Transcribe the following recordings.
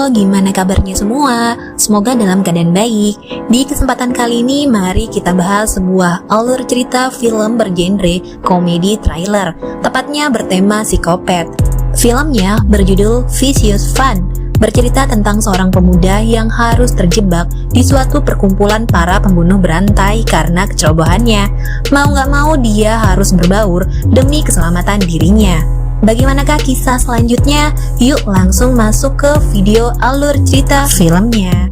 Halo, gimana kabarnya semua? Semoga dalam keadaan baik. Di kesempatan kali ini, mari kita bahas sebuah alur cerita film bergenre komedi thriller, tepatnya bertema psikopat. Filmnya berjudul Vicious Fun, bercerita tentang seorang pemuda yang harus terjebak di suatu perkumpulan para pembunuh berantai karena kecerobohannya. Mau gak mau dia harus berbaur demi keselamatan dirinya. Bagaimanakah kisah selanjutnya? Yuk langsung masuk ke video alur cerita filmnya.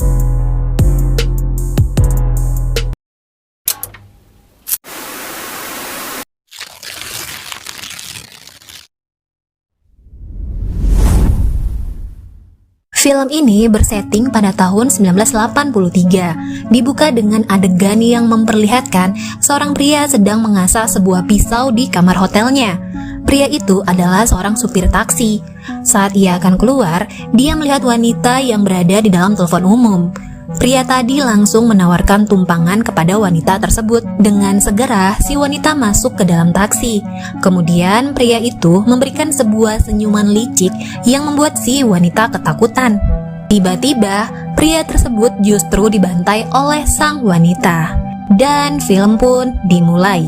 Film ini bersetting pada tahun 1983, dibuka dengan adegan yang memperlihatkan seorang pria sedang mengasah sebuah pisau di kamar hotelnya. Pria itu adalah seorang supir taksi. Saat ia akan keluar, dia melihat wanita yang berada di dalam telepon umum. Pria tadi langsung menawarkan tumpangan kepada wanita tersebut. Dengan segera, si wanita masuk ke dalam taksi. Kemudian, pria itu memberikan sebuah senyuman licik yang membuat si wanita ketakutan. Tiba-tiba, pria tersebut justru dibantai oleh sang wanita. Dan film pun dimulai.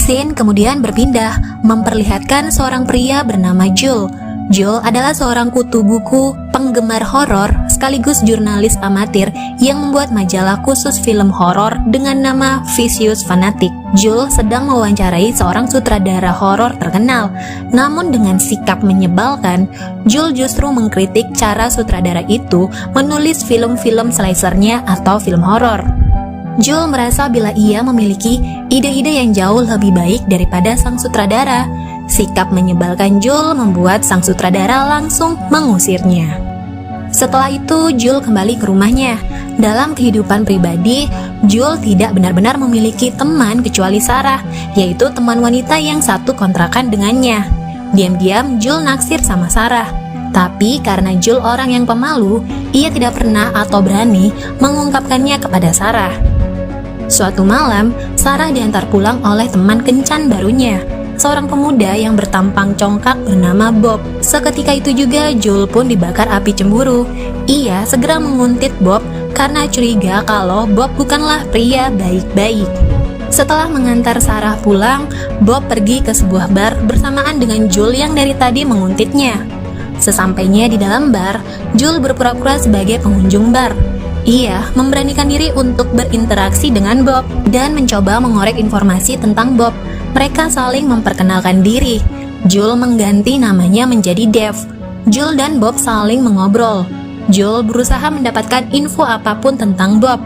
Scene kemudian berpindah, memperlihatkan seorang pria bernama Joel. Joel adalah seorang kutu buku, penggemar horor, sekaligus jurnalis amatir yang membuat majalah khusus film horor dengan nama Vicious Fanatic. Joel sedang mewawancarai seorang sutradara horor terkenal. Namun dengan sikap menyebalkan, Joel justru mengkritik cara sutradara itu menulis film-film slashernya atau film horor. Joel merasa bila ia memiliki ide-ide yang jauh lebih baik daripada sang sutradara. Sikap menyebalkan Joel membuat sang sutradara langsung mengusirnya. Setelah itu, Joel kembali ke rumahnya. Dalam kehidupan pribadi, Joel tidak benar-benar memiliki teman kecuali Sarah, yaitu teman wanita yang satu kontrakan dengannya. Diam-diam, Joel naksir sama Sarah. Tapi karena Joel orang yang pemalu, ia tidak pernah atau berani mengungkapkannya kepada Sarah. Suatu malam, Sarah diantar pulang oleh teman kencan barunya, seorang pemuda yang bertampang congkak bernama Bob. Seketika itu juga Joel pun dibakar api cemburu. Ia segera menguntit Bob karena curiga kalau Bob bukanlah pria baik-baik. Setelah mengantar Sarah pulang, Bob pergi ke sebuah bar bersamaan dengan Joel yang dari tadi menguntitnya. Sesampainya di dalam bar, Joel berpura-pura sebagai pengunjung bar. Ia memberanikan diri untuk berinteraksi dengan Bob dan mencoba mengorek informasi tentang Bob. Mereka saling memperkenalkan diri. Joel mengganti namanya menjadi Dave. Joel dan Bob saling mengobrol. Joel berusaha mendapatkan info apapun tentang Bob.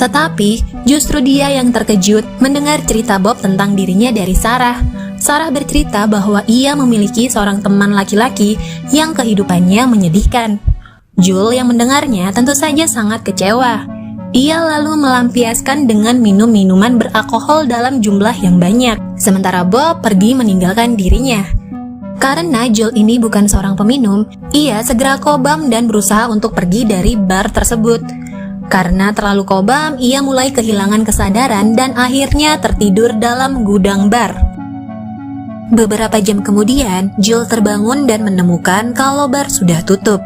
Tetapi justru dia yang terkejut mendengar cerita Bob tentang dirinya dari Sarah. Sarah bercerita bahwa ia memiliki seorang teman laki-laki yang kehidupannya menyedihkan. Joel yang mendengarnya tentu saja sangat kecewa. Ia lalu melampiaskan dengan minum minuman beralkohol dalam jumlah yang banyak. Sementara Bob pergi meninggalkan dirinya. Karena Joel ini bukan seorang peminum, ia segera kobam dan berusaha untuk pergi dari bar tersebut. Karena terlalu kobam, ia mulai kehilangan kesadaran dan akhirnya tertidur dalam gudang bar. Beberapa jam kemudian, Joel terbangun dan menemukan kalau bar sudah tutup.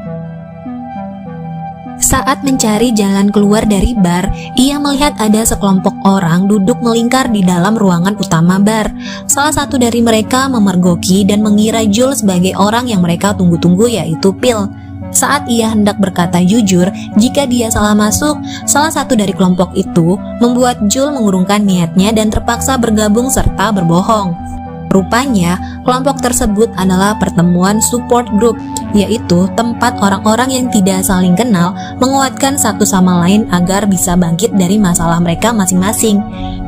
Saat mencari jalan keluar dari bar, ia melihat ada sekelompok orang duduk melingkar di dalam ruangan utama bar. Salah satu dari mereka memergoki dan mengira Joel sebagai orang yang mereka tunggu-tunggu, yaitu Phil. Saat ia hendak berkata jujur jika dia salah masuk, salah satu dari kelompok itu membuat Joel mengurungkan niatnya dan terpaksa bergabung serta berbohong. Rupanya, kelompok tersebut adalah pertemuan support group, yaitu tempat orang-orang yang tidak saling kenal menguatkan satu sama lain agar bisa bangkit dari masalah mereka masing-masing.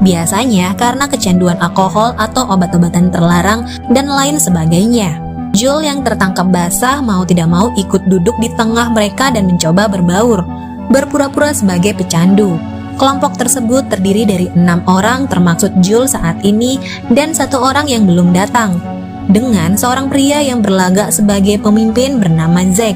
Biasanya karena kecanduan alkohol atau obat-obatan terlarang dan lain sebagainya. Joel yang tertangkap basah mau tidak mau ikut duduk di tengah mereka dan mencoba berbaur, berpura-pura sebagai pecandu. Kelompok tersebut terdiri dari 6 orang termasuk Joel saat ini dan 1 orang yang belum datang, dengan seorang pria yang berlagak sebagai pemimpin bernama Zack.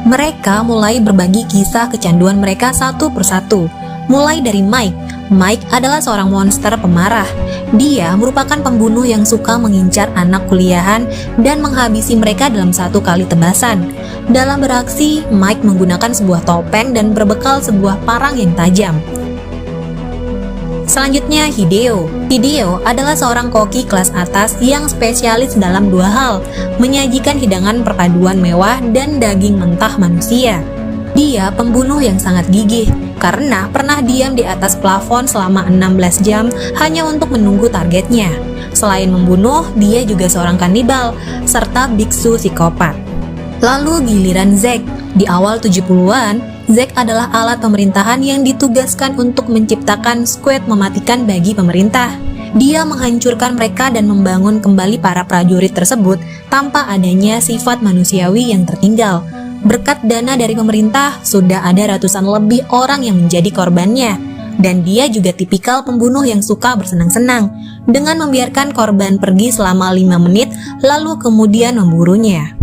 Mereka mulai berbagi kisah kecanduan mereka satu persatu, mulai dari Mike, Mike adalah seorang monster pemarah. Dia merupakan pembunuh yang suka mengincar anak kuliahan dan menghabisi mereka dalam satu kali tebasan. Dalam beraksi, Mike menggunakan sebuah topeng dan berbekal sebuah parang yang tajam. Selanjutnya, Hideo. Hideo adalah seorang koki kelas atas yang spesialis dalam dua hal, menyajikan hidangan perpaduan mewah dan daging mentah manusia. Dia pembunuh yang sangat gigih, karena pernah diam di atas plafon selama 16 jam hanya untuk menunggu targetnya. Selain membunuh, dia juga seorang kanibal, serta biksu psikopat. Lalu giliran Zack. Di awal 70-an, Zack adalah alat pemerintahan yang ditugaskan untuk menciptakan squad mematikan bagi pemerintah. Dia menghancurkan mereka dan membangun kembali para prajurit tersebut tanpa adanya sifat manusiawi yang tertinggal. Berkat dana dari pemerintah, sudah ada ratusan lebih orang yang menjadi korbannya. Dan dia juga tipikal pembunuh yang suka bersenang-senang dengan membiarkan korban pergi selama 5 menit lalu kemudian memburunya.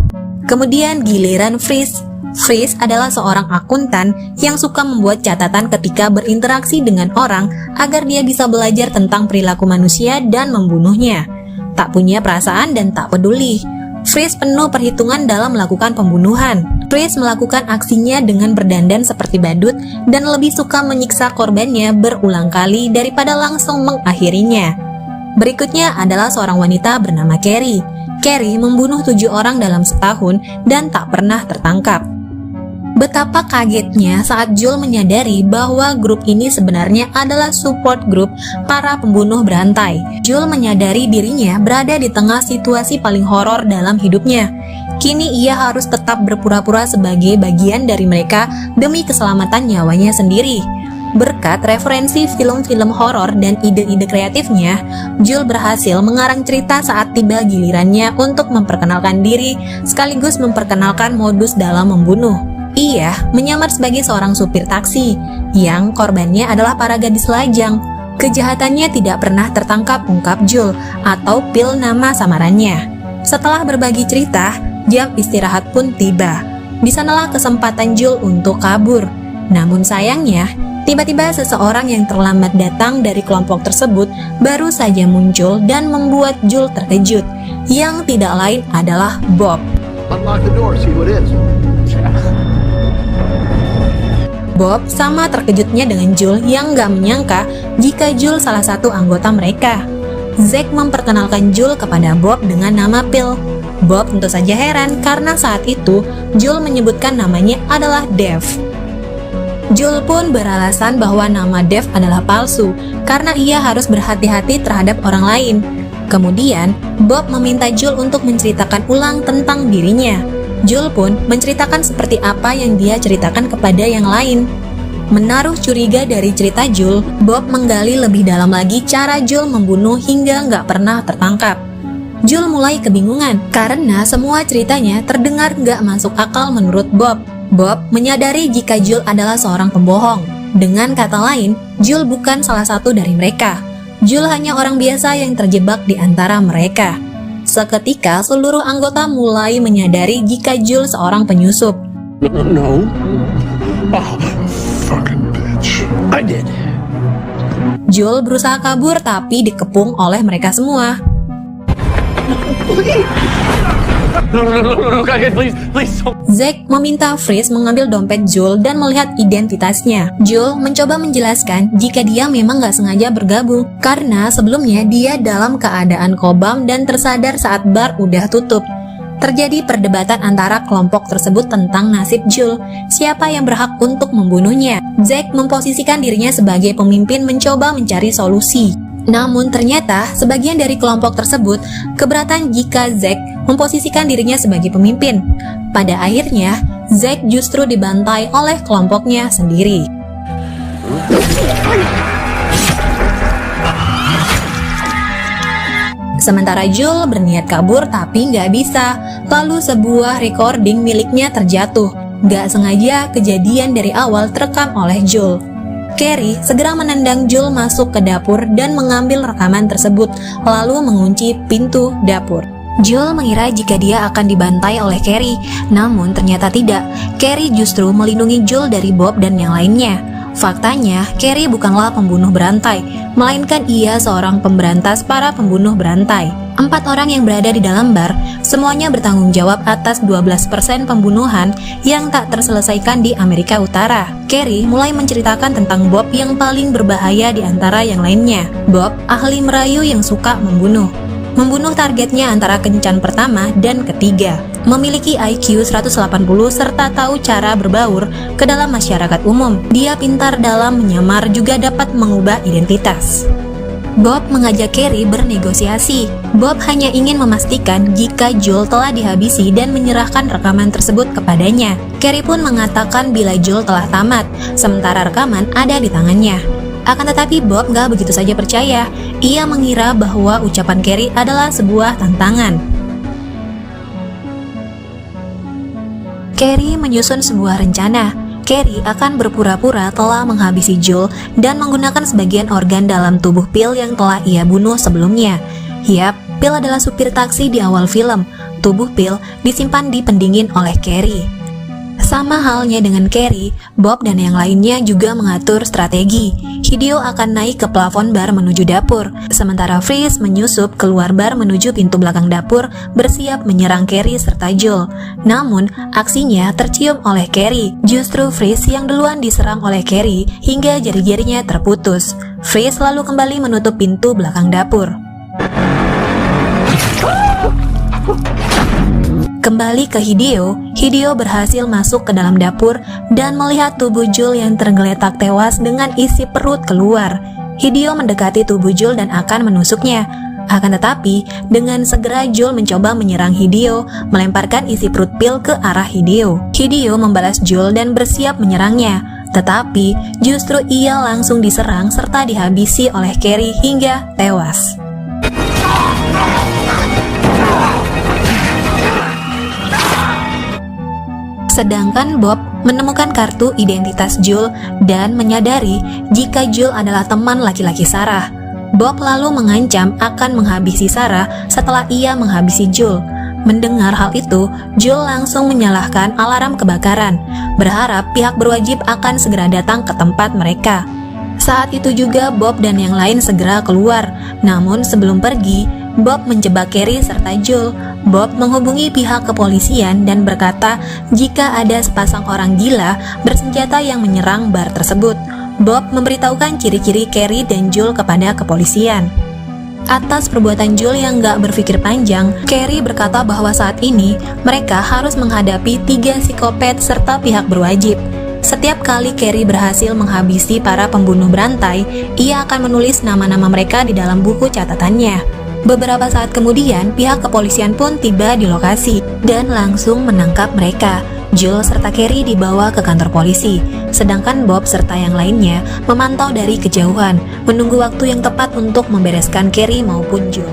Kemudian giliran Freeze. Freeze adalah seorang akuntan yang suka membuat catatan ketika berinteraksi dengan orang agar dia bisa belajar tentang perilaku manusia dan membunuhnya. Tak punya perasaan dan tak peduli. Freeze penuh perhitungan dalam melakukan pembunuhan. Freeze melakukan aksinya dengan berdandan seperti badut dan lebih suka menyiksa korbannya berulang kali daripada langsung mengakhirinya. Berikutnya adalah seorang wanita bernama Carrie. Carrie membunuh 7 orang dalam setahun dan tak pernah tertangkap. Betapa kagetnya saat Joel menyadari bahwa grup ini sebenarnya adalah support group para pembunuh berantai. Joel menyadari dirinya berada di tengah situasi paling horor dalam hidupnya. Kini ia harus tetap berpura-pura sebagai bagian dari mereka demi keselamatan nyawanya sendiri. Berkat referensi film-film horor dan ide-ide kreatifnya, Joel berhasil mengarang cerita saat tiba gilirannya untuk memperkenalkan diri sekaligus memperkenalkan modus dalam membunuh. Ia menyamar sebagai seorang supir taksi, yang korbannya adalah para gadis lajang. Kejahatannya tidak pernah tertangkap, ungkap Joel, atau Phil nama samarannya. Setelah berbagi cerita, jam istirahat pun tiba. Di sanalah kesempatan Joel untuk kabur. Namun sayangnya, tiba-tiba seseorang yang terlambat datang dari kelompok tersebut baru saja muncul dan membuat Joel terkejut. Yang tidak lain adalah Bob. Unlock the door, see who it is. Bob sama terkejutnya dengan Joel yang gak menyangka jika Joel salah satu anggota mereka. Zack memperkenalkan Joel kepada Bob dengan nama Phil. Bob tentu saja heran karena saat itu Joel menyebutkan namanya adalah Dave. Joel pun beralasan bahwa nama Dave adalah palsu karena ia harus berhati-hati terhadap orang lain. Kemudian, Bob meminta Joel untuk menceritakan ulang tentang dirinya. Joel pun menceritakan seperti apa yang dia ceritakan kepada yang lain. Menaruh curiga dari cerita Joel, Bob menggali lebih dalam lagi cara Joel membunuh hingga nggak pernah tertangkap. Joel mulai kebingungan karena semua ceritanya terdengar nggak masuk akal menurut Bob. Bob menyadari jika Joel adalah seorang pembohong. Dengan kata lain, Joel bukan salah satu dari mereka. Joel hanya orang biasa yang terjebak di antara mereka. Seketika seluruh anggota mulai menyadari jika Joel seorang penyusup. No. Oh, fucking bitch. I did. Joel berusaha kabur tapi dikepung oleh mereka semua. No, guys, please don't. Zack meminta Freeze mengambil dompet Joel dan melihat identitasnya. Joel mencoba menjelaskan jika dia memang gak sengaja bergabung karena sebelumnya dia dalam keadaan kobam dan tersadar saat bar udah tutup. Terjadi perdebatan antara kelompok tersebut tentang nasib Joel, siapa yang berhak untuk membunuhnya. Zack memposisikan dirinya sebagai pemimpin mencoba mencari solusi. Namun ternyata sebagian dari kelompok tersebut keberatan jika Zack memposisikan dirinya sebagai pemimpin. Pada akhirnya, Zack justru dibantai oleh kelompoknya sendiri. Sementara Joel berniat kabur tapi nggak bisa. Lalu sebuah recording miliknya terjatuh. Nggak sengaja kejadian dari awal terekam oleh Joel. Carrie segera menendang Joel masuk ke dapur dan mengambil rekaman tersebut, lalu mengunci pintu dapur. Joel mengira jika dia akan dibantai oleh Carrie, namun ternyata tidak. Carrie justru melindungi Joel dari Bob dan yang lainnya. Faktanya, Carrie bukanlah pembunuh berantai, melainkan ia seorang pemberantas para pembunuh berantai. 4 orang yang berada di dalam bar, semuanya bertanggung jawab atas 12% pembunuhan yang tak terselesaikan di Amerika Utara. Carrie mulai menceritakan tentang Bob yang paling berbahaya di antara yang lainnya. Bob, ahli merayu yang suka membunuh. Membunuh targetnya antara kencan pertama dan ketiga. Memiliki IQ 180 serta tahu cara berbaur ke dalam masyarakat umum. Dia pintar dalam menyamar, juga dapat mengubah identitas. Bob mengajak Carrie bernegosiasi. Bob hanya ingin memastikan jika Joel telah dihabisi dan menyerahkan rekaman tersebut kepadanya. Carrie pun mengatakan bila Joel telah tamat, sementara rekaman ada di tangannya. Akan tetapi Bob gak begitu saja percaya. Ia mengira bahwa ucapan Carrie adalah sebuah tantangan. Carrie menyusun sebuah rencana. Carrie akan berpura-pura telah menghabisi Joel dan menggunakan sebagian organ dalam tubuh Phil yang telah ia bunuh sebelumnya. Yap, Phil adalah supir taksi di awal film. Tubuh Phil disimpan di pendingin oleh Carrie. Sama halnya dengan Carrie, Bob dan yang lainnya juga mengatur strategi. Hideo akan naik ke plafon bar menuju dapur, sementara Freeze menyusup keluar bar menuju pintu belakang dapur, bersiap menyerang Carrie serta Joel. Namun, aksinya tercium oleh Carrie. Justru Freeze yang duluan diserang oleh Carrie hingga jari-jarinya terputus. Freeze lalu kembali menutup pintu belakang dapur. Kembali ke Hideo, Hideo berhasil masuk ke dalam dapur dan melihat tubuh Joel yang tergeletak tewas dengan isi perut keluar. Hideo mendekati tubuh Joel dan akan menusuknya. Akan tetapi, dengan segera Joel mencoba menyerang Hideo, melemparkan isi perut Phil ke arah Hideo. Hideo membalas Joel dan bersiap menyerangnya. Tetapi, justru ia langsung diserang serta dihabisi oleh Carrie hingga tewas. Sedangkan Bob menemukan kartu identitas Joel dan menyadari jika Joel adalah teman laki-laki Sarah. Bob lalu mengancam akan menghabisi Sarah setelah ia menghabisi Joel. Mendengar hal itu, Joel langsung menyalakan alarm kebakaran, berharap pihak berwajib akan segera datang ke tempat mereka. Saat itu juga Bob dan yang lain segera keluar. Namun sebelum pergi, Bob menjebak Carrie serta Joel. Bob menghubungi pihak kepolisian dan berkata jika ada sepasang orang gila bersenjata yang menyerang bar tersebut. Bob memberitahukan ciri-ciri Carrie dan Joel kepada kepolisian. Atas perbuatan Joel yang gak berpikir panjang, Carrie berkata bahwa saat ini mereka harus menghadapi 3 psikopat serta pihak berwajib. Setiap kali Carrie berhasil menghabisi para pembunuh berantai, ia akan menulis nama-nama mereka di dalam buku catatannya. Beberapa saat kemudian, pihak kepolisian pun tiba di lokasi dan langsung menangkap mereka. Joel serta Carrie dibawa ke kantor polisi, sedangkan Bob serta yang lainnya memantau dari kejauhan, menunggu waktu yang tepat untuk membereskan Carrie maupun Joel.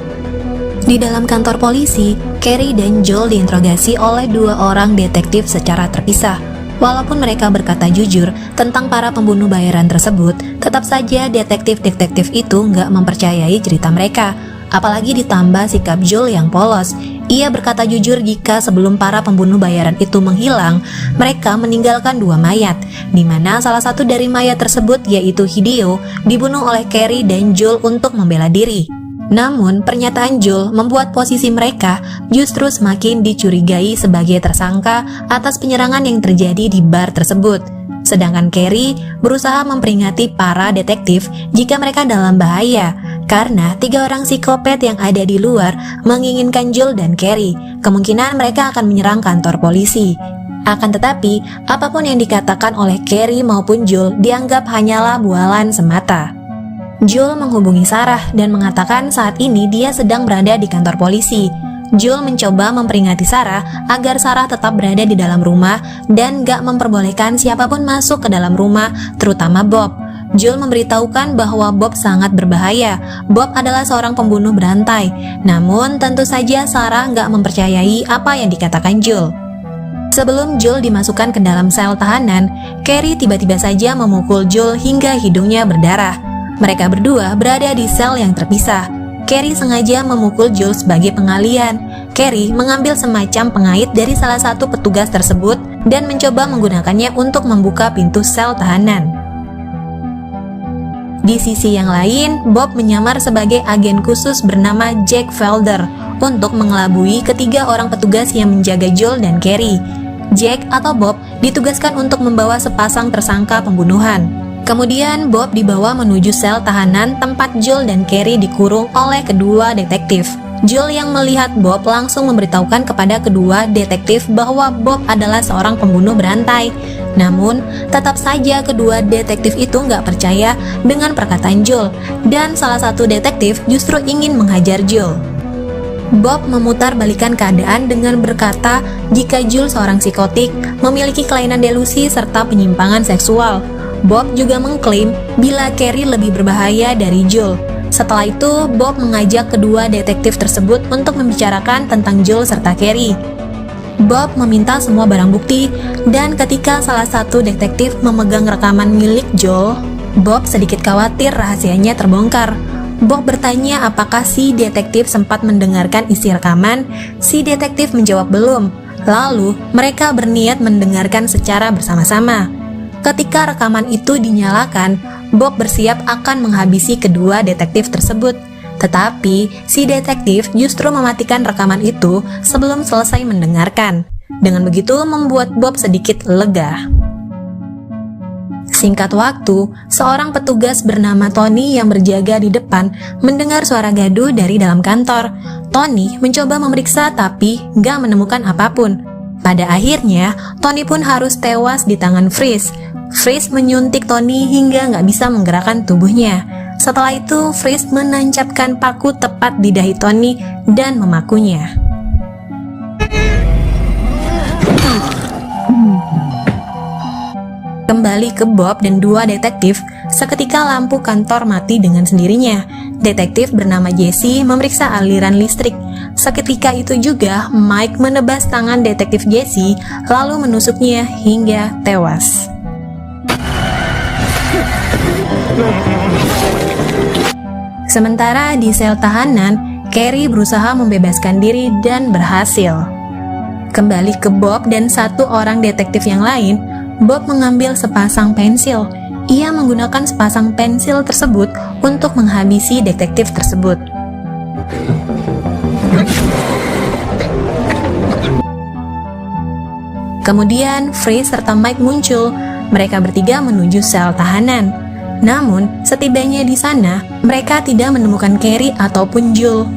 Di dalam kantor polisi, Carrie dan Joel diinterogasi oleh 2 orang detektif secara terpisah. Walaupun mereka berkata jujur tentang para pembunuh bayaran tersebut, tetap saja detektif-detektif itu nggak mempercayai cerita mereka. Apalagi ditambah sikap Joel yang polos. Ia berkata jujur jika sebelum para pembunuh bayaran itu menghilang, mereka meninggalkan 2 mayat, di mana salah satu dari mayat tersebut yaitu Hideo dibunuh oleh Carrie dan Joel untuk membela diri. Namun, pernyataan Joel membuat posisi mereka justru semakin dicurigai sebagai tersangka atas penyerangan yang terjadi di bar tersebut. Sedangkan Carrie berusaha memperingati para detektif jika mereka dalam bahaya, karena 3 orang psikopat yang ada di luar menginginkan Joel dan Carrie. Kemungkinan mereka akan menyerang kantor polisi. Akan tetapi, apapun yang dikatakan oleh Carrie maupun Joel dianggap hanyalah bualan semata. Joel menghubungi Sarah dan mengatakan saat ini dia sedang berada di kantor polisi. Joel mencoba memperingati Sarah agar Sarah tetap berada di dalam rumah dan gak memperbolehkan siapapun masuk ke dalam rumah, terutama Bob. Joel memberitahukan bahwa Bob sangat berbahaya. Bob adalah seorang pembunuh berantai. Namun tentu saja Sarah gak mempercayai apa yang dikatakan Joel. Sebelum Joel dimasukkan ke dalam sel tahanan, Carrie tiba-tiba saja memukul Joel hingga hidungnya berdarah. Mereka berdua berada di sel yang terpisah. Carrie sengaja memukul Joel sebagai pengalian. Carrie mengambil semacam pengait dari salah satu petugas tersebut dan mencoba menggunakannya untuk membuka pintu sel tahanan. Di sisi yang lain, Bob menyamar sebagai agen khusus bernama Jack Felder untuk mengelabui ketiga orang petugas yang menjaga Joel dan Carrie. Jack atau Bob ditugaskan untuk membawa sepasang tersangka pembunuhan. Kemudian Bob dibawa menuju sel tahanan tempat Joel dan Carrie dikurung oleh kedua detektif. Joel yang melihat Bob langsung memberitahukan kepada kedua detektif bahwa Bob adalah seorang pembunuh berantai. Namun, tetap saja kedua detektif itu nggak percaya dengan perkataan Joel, dan salah satu detektif justru ingin menghajar Joel. Bob memutarbalikkan keadaan dengan berkata jika Joel seorang psikotik, memiliki kelainan delusi serta penyimpangan seksual. Bob juga mengklaim bila Carrie lebih berbahaya dari Joel. Setelah itu, Bob mengajak kedua detektif tersebut untuk membicarakan tentang Joel serta Carrie. Bob meminta semua barang bukti, dan ketika salah satu detektif memegang rekaman milik Joel, Bob sedikit khawatir rahasianya terbongkar. Bob bertanya apakah si detektif sempat mendengarkan isi rekaman. Si detektif menjawab belum. Lalu, mereka berniat mendengarkan secara bersama-sama. Ketika rekaman itu dinyalakan, Bob bersiap akan menghabisi kedua detektif tersebut. Tetapi, si detektif justru mematikan rekaman itu sebelum selesai mendengarkan. Dengan begitu, membuat Bob sedikit lega. Singkat waktu, seorang petugas bernama Tony yang berjaga di depan mendengar suara gaduh dari dalam kantor. Tony mencoba memeriksa tapi gak menemukan apapun. Pada akhirnya, Tony pun harus tewas di tangan Freeze. Freeze menyuntik Tony hingga gak bisa menggerakkan tubuhnya. Setelah itu, Freeze menancapkan paku tepat di dahi Tony dan memakunya. Kembali ke Bob dan dua detektif, seketika lampu kantor mati dengan sendirinya. Detektif bernama Jesse memeriksa aliran listrik. Seketika itu juga, Mike menebas tangan detektif Jesse, lalu menusuknya hingga tewas. Sementara di sel tahanan, Carrie berusaha membebaskan diri dan berhasil. Kembali ke Bob dan satu orang detektif yang lain, Bob mengambil sepasang pensil. Ia menggunakan sepasang pensil tersebut untuk menghabisi detektif tersebut. Kemudian, Freeze serta Mike muncul. Mereka bertiga menuju sel tahanan. Namun, setibanya di sana, mereka tidak menemukan Carrie ataupun Joel.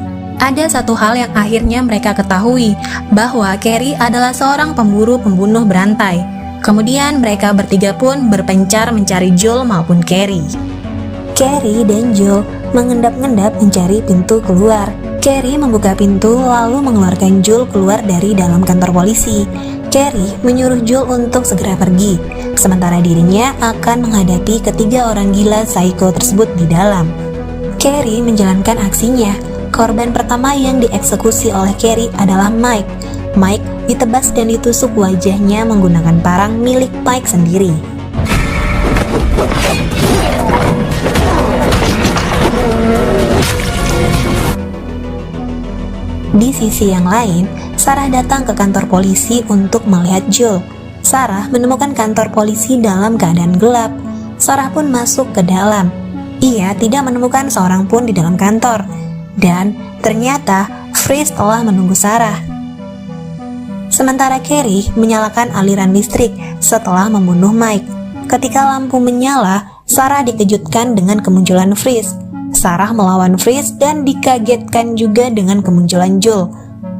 Ada satu hal yang akhirnya mereka ketahui, bahwa Carrie adalah seorang pemburu pembunuh berantai. Kemudian mereka bertiga pun berpencar mencari Joel maupun Carrie. Carrie dan Joel mengendap-endap mencari pintu keluar. Carrie membuka pintu lalu mengeluarkan Joel keluar dari dalam kantor polisi. Carrie menyuruh Joel untuk segera pergi, sementara dirinya akan menghadapi ketiga orang gila psycho tersebut di dalam. Carrie menjalankan aksinya. Korban pertama yang dieksekusi oleh Carrie adalah Mike. Mike ditebas dan ditusuk wajahnya menggunakan parang milik Mike sendiri. Di sisi yang lain, Sarah datang ke kantor polisi untuk melihat Joel. Sarah menemukan kantor polisi dalam keadaan gelap. Sarah pun masuk ke dalam. Ia tidak menemukan seorang pun di dalam kantor. Dan ternyata Freeze telah menunggu Sarah. Sementara Carrie menyalakan aliran listrik setelah membunuh Mike. Ketika lampu menyala, Sarah dikejutkan dengan kemunculan Freeze. Sarah melawan Freeze dan dikagetkan juga dengan kemunculan Joel.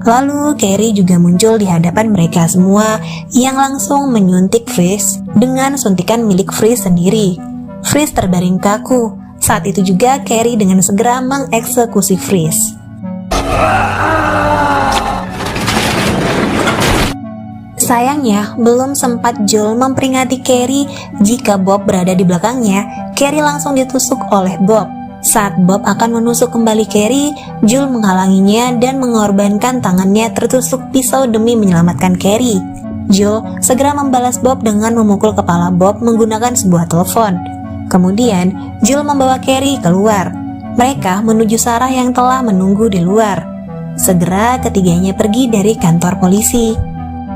Lalu Carrie juga muncul di hadapan mereka semua yang langsung menyuntik Freeze dengan suntikan milik Freeze sendiri. Freeze terbaring kaku. Saat itu juga Carrie dengan segera mengeksekusi Freeze. Sayangnya, belum sempat Joel memperingati Carrie jika Bob berada di belakangnya, Carrie langsung ditusuk oleh Bob. Saat Bob akan menusuk kembali Carrie, Joel menghalanginya dan mengorbankan tangannya tertusuk pisau demi menyelamatkan Carrie. Joel segera membalas Bob dengan memukul kepala Bob menggunakan sebuah telepon. Kemudian, Joel membawa Carrie keluar. Mereka menuju Sarah yang telah menunggu di luar. Segera ketiganya pergi dari kantor polisi.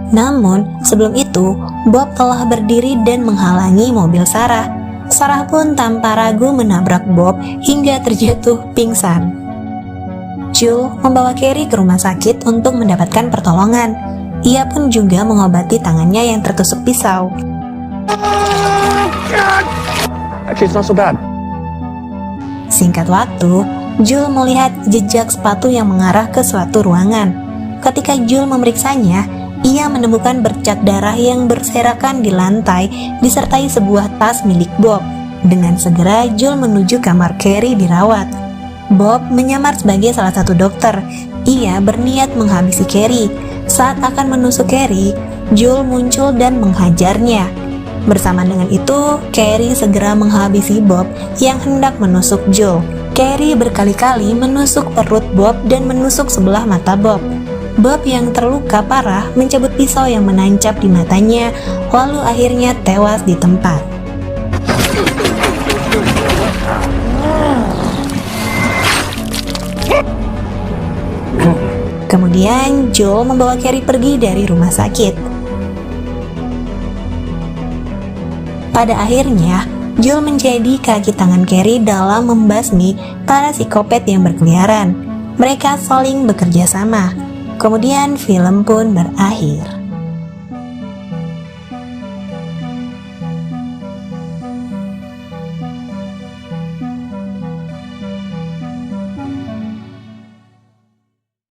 Namun, sebelum itu, Bob telah berdiri dan menghalangi mobil Sarah. Sarah pun tanpa ragu menabrak Bob hingga terjatuh pingsan. Joel membawa Carrie ke rumah sakit untuk mendapatkan pertolongan. Ia pun juga mengobati tangannya yang tertusuk pisau. Actually, it's not so bad. Singkat waktu, Joel melihat jejak sepatu yang mengarah ke suatu ruangan. Ketika Joel memeriksanya, ia menemukan bercak darah yang berserakan di lantai disertai sebuah tas milik Bob. Dengan segera, Joel menuju kamar Carrie dirawat. Bob menyamar sebagai salah satu dokter. Ia berniat menghabisi Carrie. Saat akan menusuk Carrie, Joel muncul dan menghajarnya. Bersama dengan itu, Carrie segera menghabisi Bob yang hendak menusuk Joel. Carrie berkali-kali menusuk perut Bob dan menusuk sebelah mata Bob. Bob yang terluka parah mencabut pisau yang menancap di matanya, lalu akhirnya tewas di tempat. Kemudian Joel membawa Carrie pergi dari rumah sakit. Pada akhirnya, Joel menjadi kaki tangan Carrie dalam membasmi para psikopat yang berkeliaran. Mereka saling bekerja sama. Kemudian film pun berakhir.